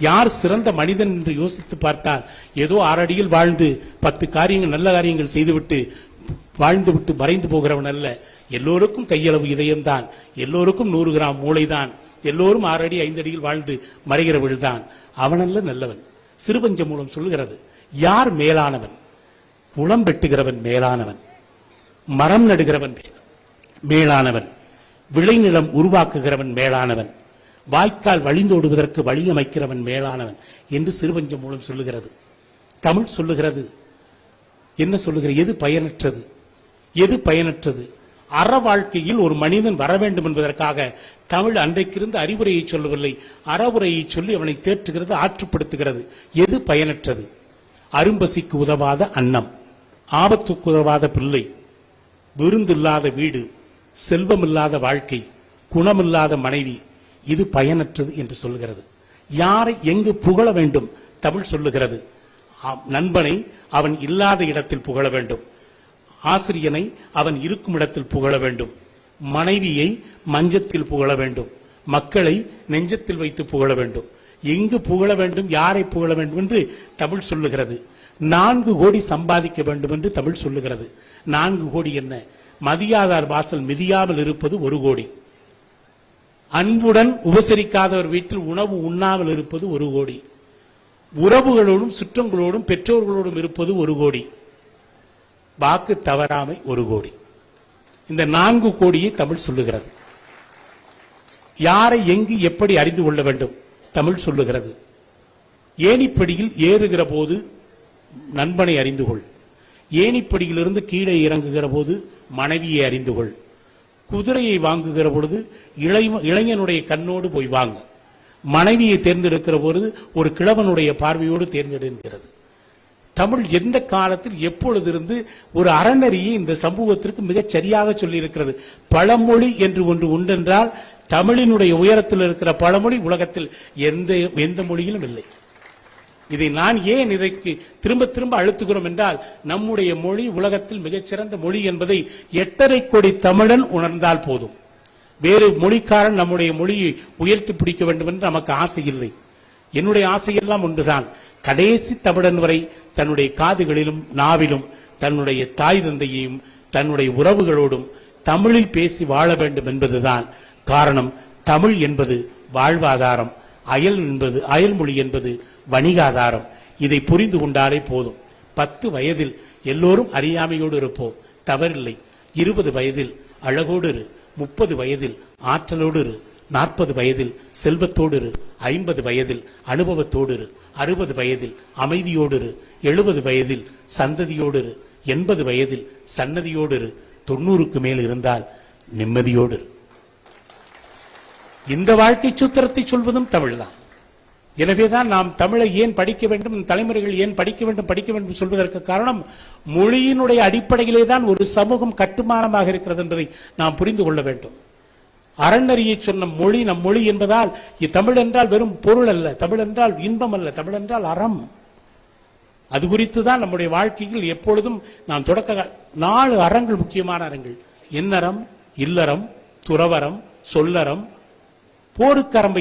யார் சிறந்த மனிதன் என்று யோசித்து பார்த்தால் ஏதோ 6 அடியில் வாழ்ந்து 10 காரியங்கள் நல்ல காரியங்கள் செய்துவிட்டு வாழ்ந்து விட்டு மறைந்து போகிறவன் அல்ல. எல்லோருக்கும் கையளவு இதயம்தான், எல்லோருக்கும் 100 கிராம் மூளைதான், எல்லோரும் 6 அடி 5 அடியில் வாழ்ந்து மறைகிறவள் தான். அவனல்ல நல்லவன். சிறுபஞ்ச மூலம் சொல்லுகிறது. யார் மேலானவன்? புலம் வெட்டுகிறவன் மேலானவன், மரம் நடுகிறவன் மேலானவன், விளைநிலம் உருவாக்குகிறவன் மேலானவன், வாய்க்கால் வழிந்தோடுவதற்கு வழி அமைக்கிறவன் மேலானவன் என்று சிறுபஞ்ச மூலம் சொல்லுகிறது. தமிழ் சொல்லுகிறது. என்ன சொல்லுகிறது? எது பயனற்றது, எது பயனற்றது? அற வாழ்க்கையில் ஒரு மனிதன் வர வேண்டும் என்பதற்காக தமிழ் அன்றைக்கிருந்து அறிவுரையை சொல்லவில்லை, அறவுரையை சொல்லி அவனை தேற்றுகிறது, ஆற்றுப்படுத்துகிறது. எது பயனற்றது? அரும்பசிக்கு உதவாத அன்னம், ஆபத்துக்கு உதவாத பிள்ளை, விருந்தில்லாத வீடு, செல்வமில்லாத வாழ்க்கை, குணமில்லாத மனைவி, இது பயனற்றது என்று சொல்லுகிறது. யாரை எங்கு புகழ வேண்டும்? தமிழ் சொல்லுகிறது. நண்பனை அவன் இல்லாத இடத்தில் புகழ வேண்டும், ஆசிரியனை அவன் இருக்கும் இடத்தில் புகழ வேண்டும், மனைவியை மஞ்சத்தில் புகழ வேண்டும், மக்களை நெஞ்சத்தில் வைத்து புகழ வேண்டும். எங்கு புகழ வேண்டும், யாரை புகழ வேண்டும் என்று தமிழ் சொல்லுகிறது. 4 கோடி சம்பாதிக்க வேண்டும் என்று தமிழ் சொல்லுகிறது. 4 கோடி என்ன? மதியாதார் வாசல் மிதியாமல் இருப்பது 1 கோடி. அன்புடன் உபசரிக்காதவர் வீட்டில் உணவு உண்ணாமல் இருப்பது 1 கோடி. உறவுகளோடும் சுற்றங்களோடும் பெற்றோர்களோடும் இருப்பது 1 கோடி. வாக்கு தவறாமை 1 கோடி. இந்த 4 கோடியை தமிழ் சொல்லுகிறது. யாரை எங்கு எப்படி அறிந்து கொள்ள வேண்டும்? தமிழ் சொல்லுகிறது. ஏணிப்படியில் ஏறுகிற போது நண்பனை அறிந்து கொள், ஏணிப்படியிலிருந்து கீழே இறங்குகிற போது மனைவியை அறிந்து கொள், குதிரையை வாங்குகிற பொழுது இளைஞனுடைய கண்ணோடு போய் வாங்கு, மனைவியை தேர்ந்தெடுக்கிற பொழுது ஒரு கிழவனுடைய பார்வையோடு தேர்ந்தெடுக்கிறது. தமிழ் எந்த காலத்தில் எப்பொழுதிருந்து ஒரு அறநெறியை இந்த சமூகத்திற்கு மிகச் சரியாக சொல்லி இருக்கிறது. பழமொழி என்று ஒன்று உண்டென்றால் தமிழினுடைய உயரத்தில் இருக்கிற பழமொழி உலகத்தில் எந்த மொழியிலும் இல்லை. இதை நான் ஏன் இதற்கு திரும்ப திரும்ப அழுத்துகிறோம் என்றால், நம்முடைய மொழி உலகத்தில் மிகச்சிறந்த மொழி என்பதை 8.5 கோடி தமிழன் உணர்ந்தால் போதும். வேறு மொழிக்காரன் நம்முடைய மொழியை உயர்த்தி பிடிக்க வேண்டும் என்று நமக்கு ஆசை இல்லை. என்னுடைய ஆசையெல்லாம் ஒன்றுதான். கடைசி தமிழன் வரை தன்னுடைய காதுகளிலும் நாவிலும் தன்னுடைய தாய் தந்தையையும் தன்னுடைய உறவுகளோடும் தமிழில் பேசி வாழ வேண்டும் என்பதுதான் காரணம். தமிழ் என்பது வாழ்வாதாரம், அயல்மொழி என்பது வணிகாதாரம். இதை புரிந்து கொண்டாலே போதும். 10 வயதில் எல்லோரும் அறியாமையோடு இருப்போம், தவறில்லை. 20 வயதில் அழகோடு இரு, 30 வயதில் ஆற்றலோடு இரு, 40 வயதில் செல்வத்தோடு இரு, 50 வயதில் அனுபவத்தோடு இரு, 60 வயதில் அமைதியோடு இரு, 70 வயதில் சந்ததியோடு இரு, 80 வயதில் சன்னதியோடு இரு, 90க்கு மேல் இருந்தால் நிம்மதியோடு இரு. இந்த வாழ்க்கை சூத்திரத்தை சொல்வதும் தமிழ்தான். எனவேதான் நாம் தமிழை ஏன் படிக்க வேண்டும், தலைமுறைகள் ஏன் படிக்க வேண்டும் சொல்வதற்கு காரணம், மொழியினுடைய அடிப்படையிலே தான் ஒரு சமூகம் கட்டுமானமாக இருக்கிறது என்பதை நாம் புரிந்து கொள்ள வேண்டும். அறநெறியை சொன்ன மொழி நம் மொழி என்பதால் தமிழ் என்றால் வெறும் பொருள் அல்ல, தமிழ் என்றால் இன்பம் அல்ல, தமிழ் என்றால் அறம். அது குறித்து தான் நம்முடைய வாழ்க்கையில் எப்பொழுதும் நாம் 4 அறங்கள் முக்கியமான அறங்கள். எண்ணறம், இல்லறம், துறவறம், சொல்லறம், போருக்கரம்பை